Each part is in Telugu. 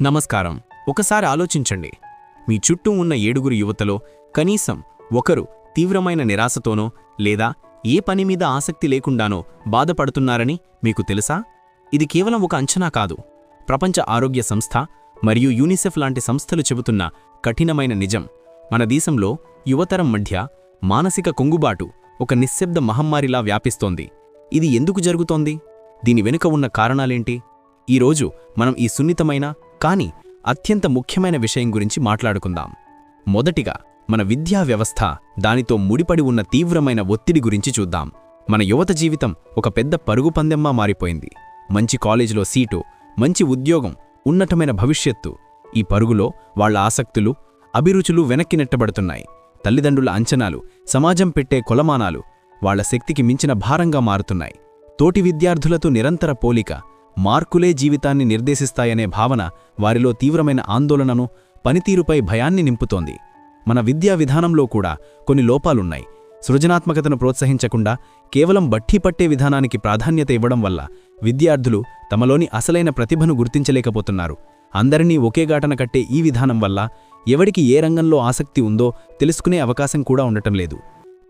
నమస్కారం. ఒకసారి ఆలోచించండి. మీ చుట్టూ ఉన్న 7 యువతలో కనీసం ఒకరు తీవ్రమైన నిరాశతోనో లేదా ఏ పని మీద ఆసక్తి లేకుండానో బాధపడుతున్నారని మీకు తెలుసా? ఇది కేవలం ఒక అంచనా కాదు. ప్రపంచ ఆరోగ్య సంస్థ మరియు యూనిసెఫ్ లాంటి సంస్థలు చెబుతున్న కఠినమైన నిజం. మన దేశంలో యువతరం మధ్య మానసిక కుంగుబాటు ఒక నిశ్శబ్ద మహమ్మారిలా వ్యాపిస్తోంది. ఇది ఎందుకు జరుగుతోంది? దీని వెనుక ఉన్న కారణాలేంటి? ఈరోజు మనం ఈ సున్నితమైన కానీ అత్యంత ముఖ్యమైన విషయం గురించి మాట్లాడుకుందాం. మొదటిగా మన విద్యా వ్యవస్థ, దానితో ముడిపడి ఉన్న తీవ్రమైన ఒత్తిడి గురించి చూద్దాం. మన యువత జీవితం ఒక పెద్ద పరుగు పందెంలా మారిపోయింది. మంచి కాలేజీలో సీటు, మంచి ఉద్యోగం, ఉన్నతమైన భవిష్యత్తు. ఈ పరుగులో వాళ్ల ఆసక్తులు, అభిరుచులు వెనక్కి నెట్టబడుతున్నాయి. తల్లిదండ్రుల అంచనాలు, సమాజం పెట్టే కొలమానాలు వాళ్ల శక్తికి మించిన భారంగా మారుతున్నాయి. తోటి విద్యార్థులతో నిరంతర పోలిక, మార్కులే జీవితాన్ని నిర్దేశిస్తాయనే భావన వారిలో తీవ్రమైన ఆందోళనను, పనితీరుపై భయాన్ని నింపుతోంది. మన విద్యా విధానంలో కూడా కొన్ని లోపాలున్నాయి. సృజనాత్మకతను ప్రోత్సహించకుండా కేవలం బట్టి పట్టే విధానానికి ప్రాధాన్యత ఇవ్వడం వల్ల విద్యార్థులు తమలోని అసలైన ప్రతిభను గుర్తించలేకపోతున్నారు. అందరినీ ఒకే గాటన కట్టే ఈ విధానం వల్ల ఎవడికి ఏ రంగంలో ఆసక్తి ఉందో తెలుసుకునే అవకాశం కూడా ఉండటం లేదు.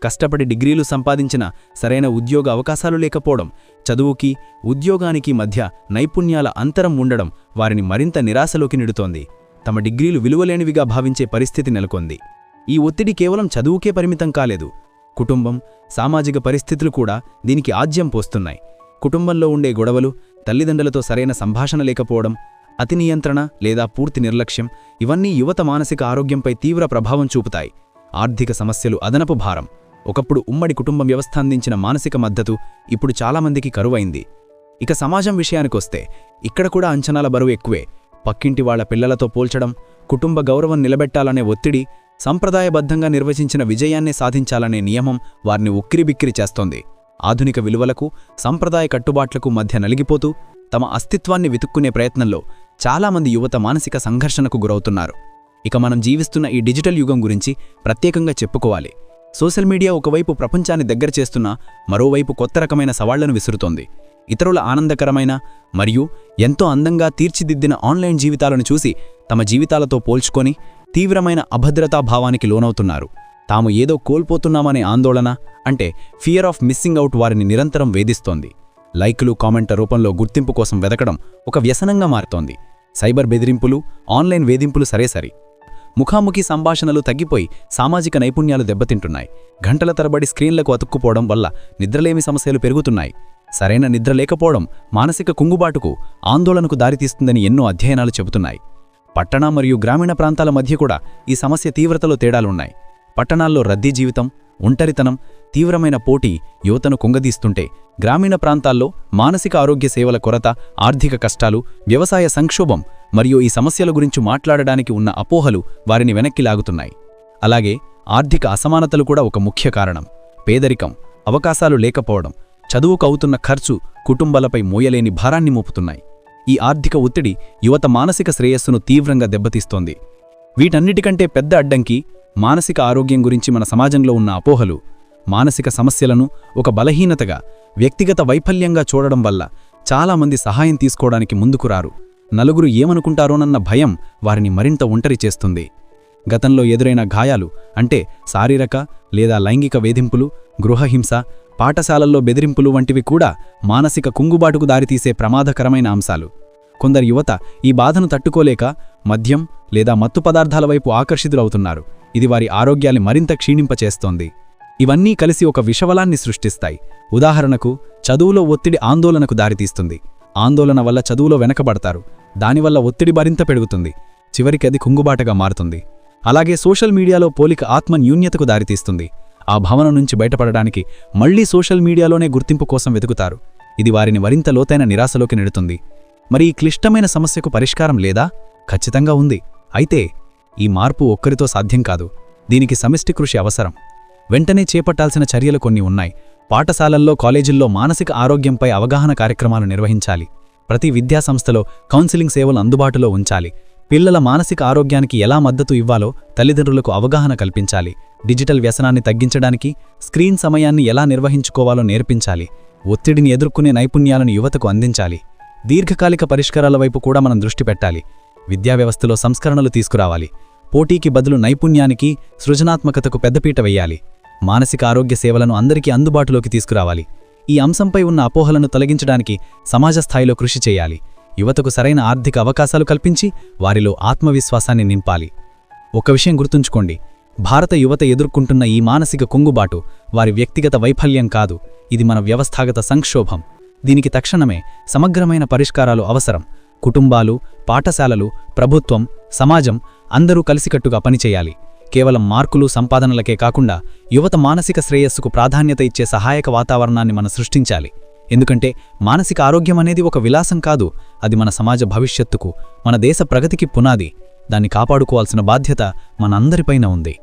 కష్టపడి డిగ్రీలు సంపాదించిన సరైన ఉద్యోగ అవకాశాలు లేకపోవడం, చదువుకి, ఉద్యోగానికి మధ్య నైపుణ్యాల అంతరం ఉండడం వారిని మరింత నిరాశలోకి నెడుతోంది. తమ డిగ్రీలు విలువలేనివిగా భావించే పరిస్థితి నెలకొంది. ఈ ఒత్తిడి కేవలం చదువుకే పరిమితం కాలేదు. కుటుంబం, సామాజిక పరిస్థితులు కూడా దీనికి ఆజ్యం పోస్తున్నాయి. కుటుంబంలో ఉండే గొడవలు, తల్లిదండ్రులతో సరైన సంభాషణ లేకపోవడం, అతి నియంత్రణ లేదా పూర్తి నిర్లక్ష్యం ఇవన్నీ యువత మానసిక ఆరోగ్యంపై తీవ్ర ప్రభావం చూపుతాయి. ఆర్థిక సమస్యలు అదనపు భారం. ఒకప్పుడు ఉమ్మడి కుటుంబం వ్యవస్థ అందించిన మానసిక మద్దతు ఇప్పుడు చాలామందికి కరువైంది. ఇక సమాజం విషయానికొస్తే ఇక్కడ కూడా అంచనాల బరువు ఎక్కువే. పక్కింటి వాళ్ల పిల్లలతో పోల్చడం, కుటుంబ గౌరవం నిలబెట్టాలనే ఒత్తిడి, సంప్రదాయబద్ధంగా నిర్వచించిన విజయాన్నే సాధించాలనే నియమం వారిని ఉక్కిరిబిక్కిరి చేస్తోంది. ఆధునిక విలువలకు, సంప్రదాయ కట్టుబాట్లకు మధ్య నలిగిపోతూ తమ అస్తిత్వాన్ని వెతుక్కునే ప్రయత్నంలో చాలామంది యువత మానసిక సంఘర్షణకు గురవుతున్నారు. ఇక మనం జీవిస్తున్న ఈ డిజిటల్ యుగం గురించి ప్రత్యేకంగా చెప్పుకోవాలి. సోషల్ మీడియా ఒకవైపు ప్రపంచాన్ని దగ్గర చేస్తున్నా మరోవైపు కొత్త రకమైన సవాళ్లను విసురుతోంది. ఇతరుల ఆనందకరమైన మరియు ఎంతో అందంగా తీర్చిదిద్దిన ఆన్లైన్ జీవితాలను చూసి తమ జీవితాలతో పోల్చుకొని తీవ్రమైన అభద్రతా భావానికి లోనవుతున్నారు. తాము ఏదో కోల్పోతున్నామనే ఆందోళన, అంటే ఫియర్ ఆఫ్ మిస్సింగ్ అవుట్ వారిని నిరంతరం వేధిస్తోంది. లైకులు, కామెంట్ల రూపంలో గుర్తింపు కోసం వెతకడం ఒక వ్యసనంగా మారుతోంది. సైబర్ బెదిరింపులు, ఆన్లైన్ వేధింపులు సరేసరి. ముఖాముఖి సంభాషణలు తగ్గిపోయి సామాజిక నైపుణ్యాలు దెబ్బతింటున్నాయి. గంటల తరబడి స్క్రీన్లకు అతుక్కుపోవడం వల్ల నిద్రలేమి సమస్యలు పెరుగుతున్నాయి. సరైన నిద్ర లేకపోవడం మానసిక కుంగుబాటుకు, ఆందోళనకు దారితీస్తుందని ఎన్నో అధ్యయనాలు చెబుతున్నాయి. పట్టణ మరియు గ్రామీణ ప్రాంతాల మధ్య కూడా ఈ సమస్య తీవ్రతలో తేడాలున్నాయి. పట్టణాల్లో రద్దీ జీవితం, ఒంటరితనం, తీవ్రమైన పోటీ యువతను కుంగదీస్తుంటే, గ్రామీణ ప్రాంతాల్లో మానసిక ఆరోగ్య సేవల కొరత, ఆర్థిక కష్టాలు, వ్యవసాయ సంక్షోభం మరియు ఈ సమస్యల గురించి మాట్లాడడానికి ఉన్న అపోహలు వారిని వెనక్కి లాగుతున్నాయి. అలాగే ఆర్థిక అసమానతలు కూడా ఒక ముఖ్య కారణం. పేదరికం, అవకాశాలు లేకపోవడం, చదువుకు అవుతున్న ఖర్చు కుటుంబాలపై మోయలేని భారాన్ని మోపుతున్నాయి. ఈ ఆర్థిక ఒత్తిడి యువత మానసిక శ్రేయస్సును తీవ్రంగా దెబ్బతీస్తోంది. వీటన్నిటికంటే పెద్ద అడ్డంకి మానసిక ఆరోగ్యం గురించి మన సమాజంలో ఉన్న అపోహలు. మానసిక సమస్యలను ఒక బలహీనతగా, వ్యక్తిగత వైఫల్యంగా చూడడం వల్ల చాలామంది సహాయం తీసుకోవడానికి ముందుకు రారు. నలుగురు ఏమనుకుంటారోనన్న భయం వారిని మరింత ఒంటరి చేస్తుంది. గతంలో ఎదురైన గాయాలు, అంటే శారీరక లేదా లైంగిక వేధింపులు, గృహహింస, పాఠశాలల్లో బెదిరింపులు వంటివి కూడా మానసిక కుంగుబాటుకు దారితీసే ప్రమాదకరమైన అంశాలు. కొందరు యువత ఈ బాధను తట్టుకోలేక మద్యం లేదా మత్తు పదార్థాల వైపు ఆకర్షితులవుతున్నారు. ఇది వారి ఆరోగ్యాన్ని మరింత క్షీణింపచేస్తోంది. ఇవన్నీ కలిసి ఒక విషవలాన్ని సృష్టిస్తాయి. ఉదాహరణకు, చదువులో ఒత్తిడి ఆందోళనకు దారితీస్తుంది. ఆందోళన వల్ల చదువులో వెనకబడతారు. దానివల్ల ఒత్తిడి మరింత పెరుగుతుంది. చివరికి అది కుంగుబాటుగా మారుతుంది. అలాగే సోషల్ మీడియాలో పోలిక ఆత్మన్యూన్యతకు దారితీస్తుంది. ఆ భావన నుంచి బయటపడడానికి మళ్లీ సోషల్ మీడియాలోనే గుర్తింపు కోసం వెతుకుతారు. ఇది వారిని మరింత లోతైన నిరాశలోకి నెడుతుంది. మరి ఈ క్లిష్టమైన సమస్యకు పరిష్కారం లేదా? ఖచ్చితంగా ఉంది. అయితే ఈ మార్పు ఒక్కరితో సాధ్యం కాదు. దీనికి సమిష్టి కృషి అవసరం. వెంటనే చేపట్టాల్సిన చర్యలు కొన్ని ఉన్నాయి. పాఠశాలల్లో, కాలేజీల్లో మానసిక ఆరోగ్యంపై అవగాహన కార్యక్రమాలు నిర్వహించాలి. ప్రతి విద్యాసంస్థలో కౌన్సిలింగ్ సేవలు అందుబాటులో ఉంచాలి. పిల్లల మానసిక ఆరోగ్యానికి ఎలా మద్దతు ఇవ్వాలో తల్లిదండ్రులకు అవగాహన కల్పించాలి. డిజిటల్ వ్యసనాన్ని తగ్గించడానికి స్క్రీన్ సమయాన్ని ఎలా నిర్వహించుకోవాలో నేర్పించాలి. ఒత్తిడిని ఎదుర్కొనే నైపుణ్యాలను యువతకు అందించాలి. దీర్ఘకాలిక పరిష్కారాల వైపు కూడా మనం దృష్టి పెట్టాలి. విద్యావ్యవస్థలో సంస్కరణలు తీసుకురావాలి. పోటీకి బదులు నైపుణ్యానికి, సృజనాత్మకతకు పెద్దపీట వెయ్యాలి. మానసిక ఆరోగ్య సేవలను అందరికీ అందుబాటులోకి తీసుకురావాలి. ఈ అంశంపై ఉన్న అపోహలను తొలగించడానికి సమాజ స్థాయిలో కృషి చేయాలి. యువతకు సరైన ఆర్థిక అవకాశాలు కల్పించి వారిలో ఆత్మవిశ్వాసాన్ని నింపాలి. ఒక విషయం గుర్తుంచుకోండి, భారత యువత ఎదుర్కొంటున్న ఈ మానసిక కుంగుబాటు వారి వ్యక్తిగత వైఫల్యం కాదు, ఇది మన వ్యవస్థాగత సంక్షోభం. దీనికి తక్షణమే సమగ్రమైన పరిష్కారాలు అవసరం. కుటుంబాలు, పాఠశాలలు, ప్రభుత్వం, సమాజం అందరూ కలిసికట్టుగా పనిచేయాలి. కేవలం మార్కులు, సంపాదనలకే కాకుండా యువత మానసిక శ్రేయస్సుకు ప్రాధాన్యత ఇచ్చే సహాయక వాతావరణాన్ని మనం సృష్టించాలి. ఎందుకంటే మానసిక ఆరోగ్యం అనేది ఒక విలాసం కాదు, అది మన సమాజ భవిష్యత్తుకు, మన దేశ ప్రగతికి పునాది. దాన్ని కాపాడుకోవాల్సిన బాధ్యత మనందరిపైన ఉంది.